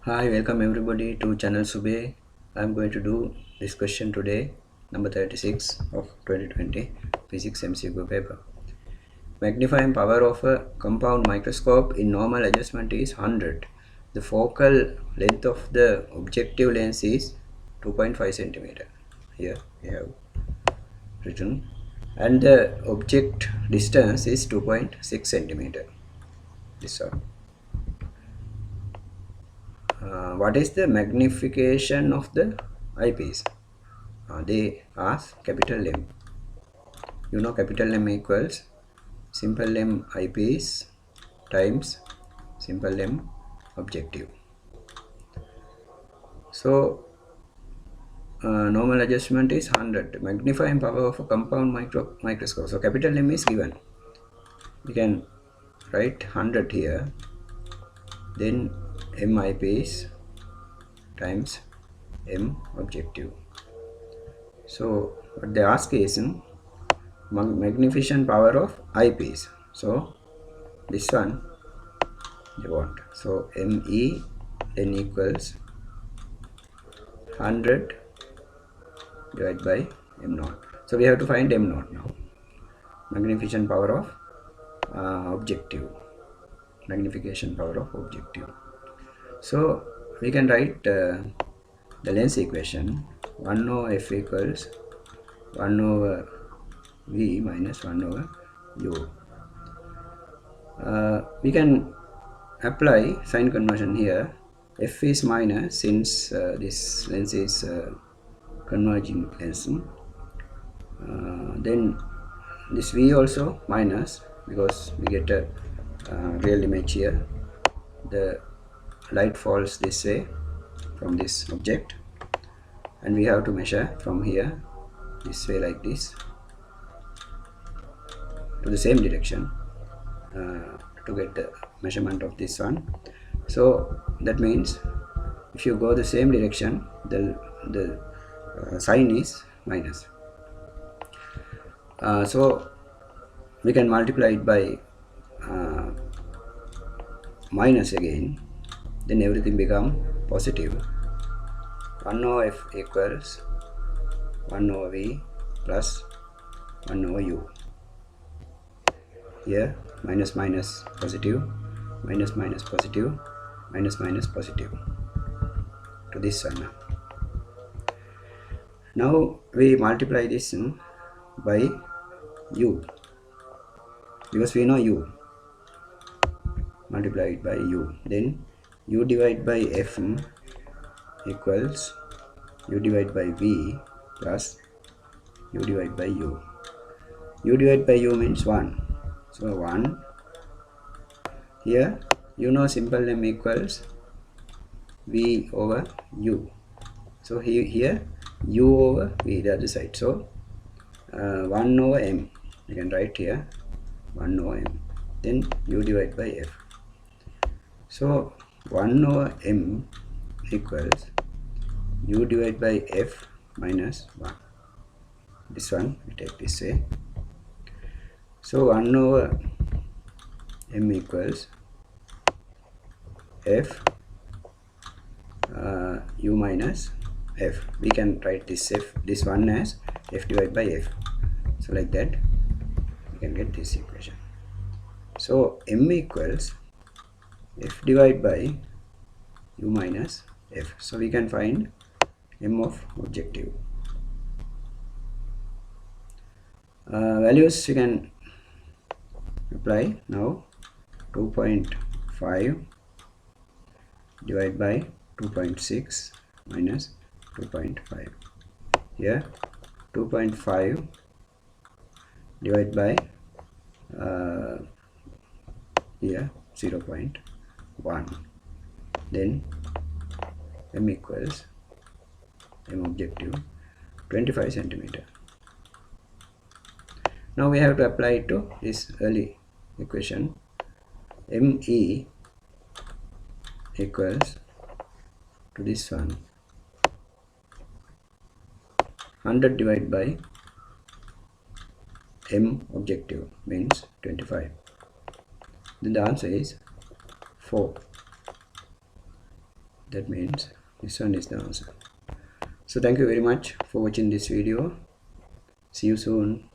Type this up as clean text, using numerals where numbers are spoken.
Hi, welcome everybody to channel Sube. I'm going to do this question today, number 36 of 2020 Physics MCQ paper. Magnifying power of a compound microscope in normal adjustment is 100. The focal length of the objective lens is 2.5 centimeter. Here we have written, and the object distance is 2.6 centimeter. This one. What is the magnification of the eyepiece? They ask capital M. You know capital M equals simple M eyepiece times simple M objective. So normal adjustment is 100. Magnifying power of a compound microscope. So capital M is given. We can write 100 here. Then M eyepiece times M objective. So what they ask is magnification power of eyepiece. So this one they want. So ME then equals 100 divided by M naught. So we have to find M naught now. Magnification power of objective. Magnification power of objective. So we can write the lens equation 1 over F equals 1 over V minus 1 over U. We can apply sign conversion here. F is minus since this lens is converging lens. Then this V also minus because we get a real image here. The light falls this way from this object, and we have to measure from here this way like this to the same direction to get the measurement of this one. So that means if you go the same direction, the sign is minus. So we can multiply it by minus again, then everything become positive. 1 over F equals 1 over V plus 1 over U. Here minus minus positive, minus minus positive, minus minus positive to this one. Now we multiply this by U because we know U. Multiply it by U. Then U divided by F equals U divided by V plus U divided by U. U divided by U means 1. So 1. Here you know simple M equals V over U. So here U over V the other side. So 1 over M. You can write here 1 over M. Then U divided by F. So 1 over M equals U divided by F minus 1. This one we take this way. So 1 over M equals F U minus F. We can write this one as F divided by F. So like that we can get this equation. So M equals F divided by U minus F. So we can find M of objective. Values we can apply now. 2.5 divided by 2.6 minus 2.5. Here 2.5 divided by here 0.1. Then M equals M objective 25 centimeter. Now we have to apply it to this early equation. ME equals to this one 100 divided by M objective means 25. Then the answer is 4. That means this one is the answer. So thank you very much for watching this video. See you soon.